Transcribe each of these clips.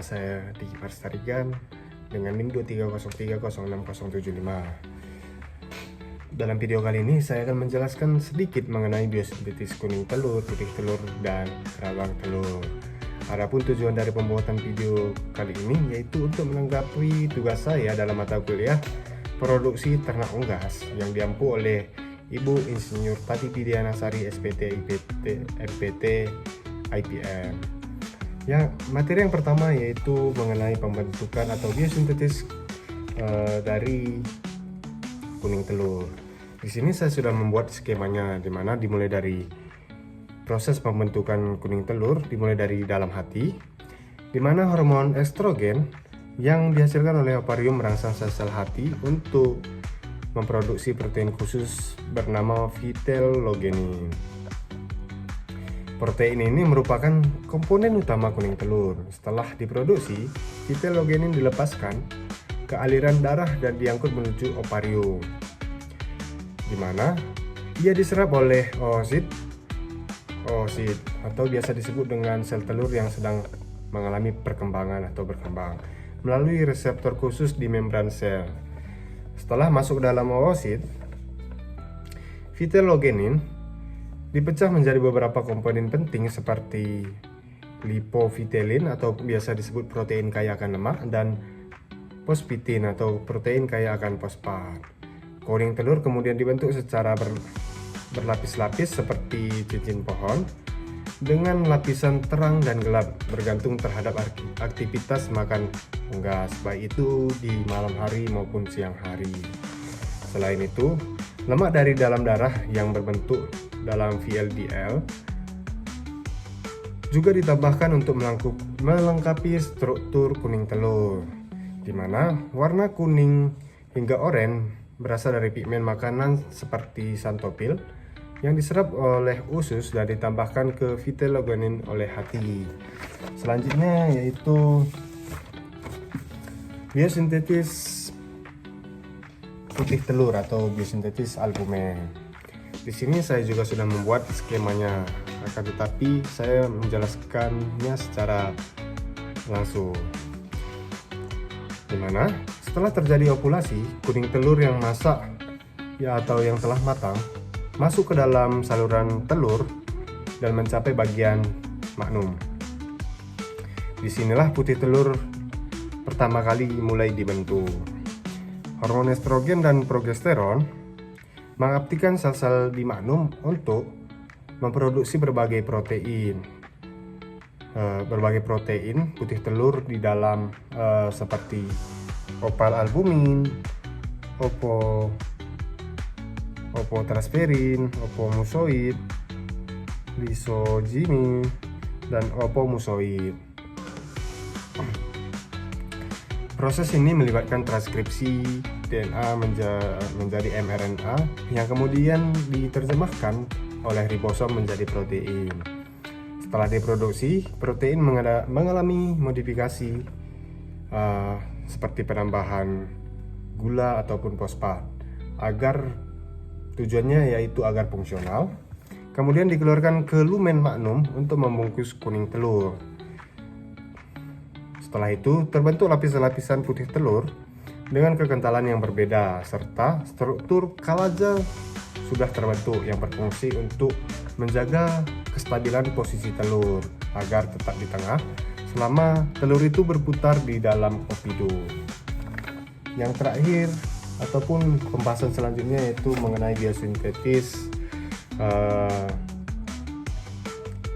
Nama saya Diki Parstarigan dengan NIM 230306075. Dalam video kali ini saya akan menjelaskan sedikit mengenai biosintetis kuning telur, putih telur, dan kerabang telur. Adapun tujuan dari pembuatan video kali ini yaitu untuk melengkapi tugas saya dalam mata kuliah produksi ternak unggas yang diampu oleh Ibu Insinyur Tati Pidianasari SPT IPT MPT IPM. Materi yang pertama yaitu mengenai pembentukan atau biosintetis dari kuning telur. Di sini saya sudah membuat skemanya, di mana dimulai dari proses pembentukan kuning telur dimulai dari dalam hati, di mana hormon estrogen yang dihasilkan oleh ovarium merangsang sel-sel hati untuk memproduksi protein khusus bernama vitellogenin. Protein ini merupakan komponen utama kuning telur. Setelah diproduksi, vitellogenin dilepaskan ke aliran darah dan diangkut menuju ovarium, di mana ia diserap oleh oosit atau biasa disebut dengan sel telur yang sedang mengalami perkembangan atau berkembang melalui reseptor khusus di membran sel. Setelah masuk dalam oosit, vitellogenin dipecah menjadi beberapa komponen penting seperti lipovitelin atau biasa disebut protein kaya akan lemak, dan fosfitin atau protein kaya akan fosfat. Kuning telur kemudian dibentuk secara berlapis-lapis seperti cincin pohon dengan lapisan terang dan gelap bergantung terhadap aktivitas makan unggas, baik itu di malam hari maupun siang hari. Selain itu, lemak dari dalam darah yang berbentuk dalam VLDL juga ditambahkan untuk melengkapi struktur kuning telur, di mana warna kuning hingga oranye berasal dari pigmen makanan seperti xanthopil yang diserap oleh usus dan ditambahkan ke vitellogenin oleh hati. Selanjutnya yaitu biosintetis putih telur atau biosintetis albumen. Di sini saya juga sudah membuat skemanya, akan tetapi saya menjelaskannya secara langsung. Di mana setelah terjadi ovulasi, kuning telur yang masak atau yang telah matang masuk ke dalam saluran telur dan mencapai bagian magnum. Disinilah putih telur pertama kali mulai dibentuk. Hormon estrogen dan progesteron mengaktifkan sel-sel di magnum untuk memproduksi berbagai protein putih telur di dalam seperti opal-albumin, opotransferin, opomusoid, lisogimi, dan opomusoid. Proses ini melibatkan transkripsi DNA menjadi mRNA yang kemudian diterjemahkan oleh ribosom menjadi protein. Setelah diproduksi, protein mengalami modifikasi seperti penambahan gula ataupun fosfat tujuannya yaitu agar fungsional. Kemudian dikeluarkan ke lumen magnum untuk membungkus kuning telur. Setelah itu terbentuk lapis-lapisan putih telur dengan kekentalan yang berbeda, serta struktur kalaja sudah terbentuk yang berfungsi untuk menjaga kestabilan posisi telur agar tetap di tengah selama telur itu berputar di dalam ovidu. Yang terakhir ataupun pembahasan selanjutnya yaitu mengenai biosintetis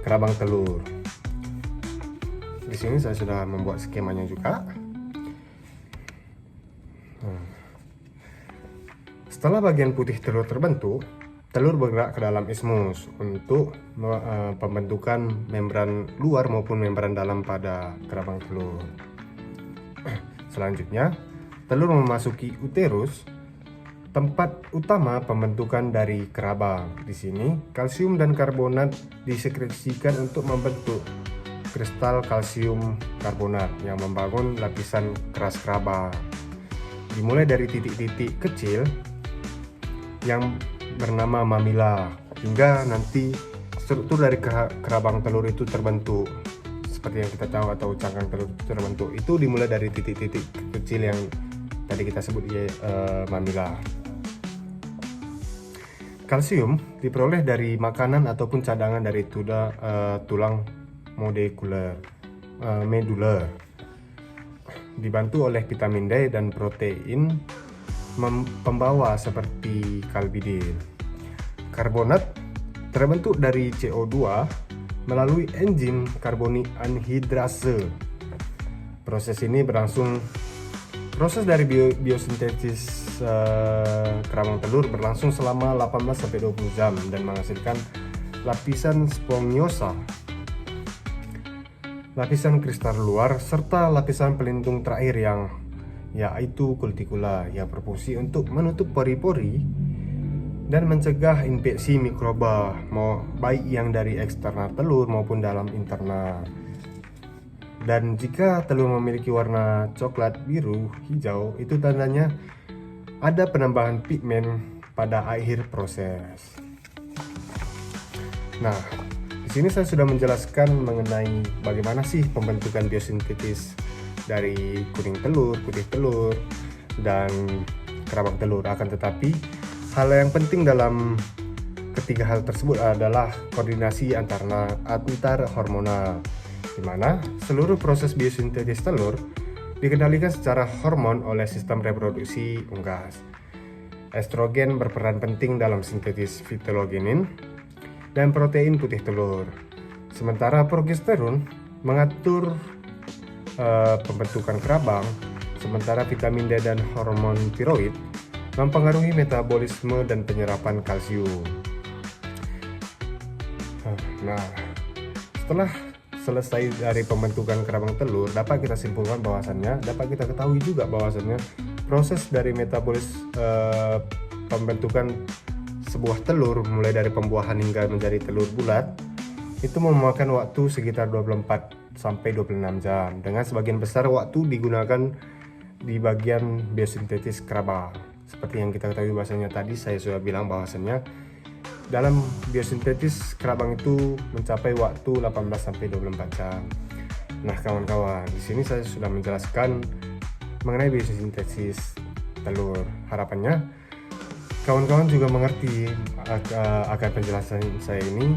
kerabang telur. Di sini saya sudah membuat skemanya juga. Setelah bagian putih telur terbentuk, telur bergerak ke dalam ismus untuk pembentukan membran luar maupun membran dalam pada kerabang telur. Selanjutnya, telur memasuki uterus, tempat utama pembentukan dari kerabang. Di sini, kalsium dan karbonat disekresikan untuk membentuk kristal kalsium karbonat yang membangun lapisan keras kerabang. Dimulai dari titik-titik kecil yang bernama mamila hingga nanti struktur dari kerabang telur itu terbentuk seperti yang kita tahu atau cangkang telur terbentuk itu dimulai dari titik-titik kecil yang tadi kita sebut mamila. Kalsium diperoleh dari makanan ataupun cadangan dari tulang medular, dibantu oleh vitamin D dan protein pembawa seperti kalbidin. Karbonat terbentuk dari CO2 melalui enzim karboni anhidrase. Proses dari biosintesis kerabang telur berlangsung selama 18-20 jam dan menghasilkan lapisan spongiosa, lapisan kristal luar, serta lapisan pelindung terakhir yaitu kutikula yang berfungsi untuk menutup pori-pori dan mencegah infeksi mikroba baik yang dari eksternal telur maupun dalam internal. Dan jika telur memiliki warna coklat, biru, hijau, itu tandanya ada penambahan pigmen pada akhir proses. Nah, di sini saya sudah menjelaskan mengenai bagaimana sih pembentukan biosintetis dari kuning telur, putih telur, dan kerabang telur. Akan tetapi, hal yang penting dalam ketiga hal tersebut adalah koordinasi antar hormonal, di mana seluruh proses biosintetis telur dikendalikan secara hormon oleh sistem reproduksi unggas. Estrogen berperan penting dalam sintesis fitologenin dan protein putih telur. Sementara progesteron mengatur pembentukan kerabang, sementara vitamin D dan hormon tiroid mempengaruhi metabolisme dan penyerapan kalsium. Nah, setelah selesai dari pembentukan kerabang telur, dapat kita simpulkan dapat kita ketahui juga bahwasannya proses dari pembentukan sebuah telur mulai dari pembuahan hingga menjadi telur bulat itu memakan waktu sekitar 24 sampai 26 jam, dengan sebagian besar waktu digunakan di bagian biosintetis kerabang. Seperti yang kita ketahui bahwasanya tadi saya sudah bilang bahwasannya dalam biosintetis kerabang itu mencapai waktu 18-24 jam. Nah, kawan-kawan, di sini saya sudah menjelaskan mengenai biosintesis telur. Harapannya kawan-kawan juga mengerti akan penjelasan saya ini,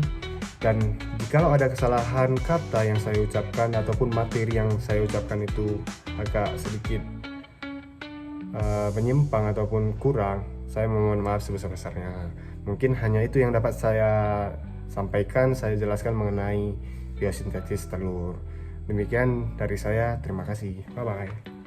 dan jikalau ada kesalahan kata yang saya ucapkan ataupun materi yang saya ucapkan itu agak sedikit menyimpang ataupun kurang, saya mohon maaf sebesar-besarnya. Mungkin hanya itu yang dapat saya sampaikan, saya jelaskan mengenai biosintesis telur. Demikian dari saya, terima kasih. Bye-bye.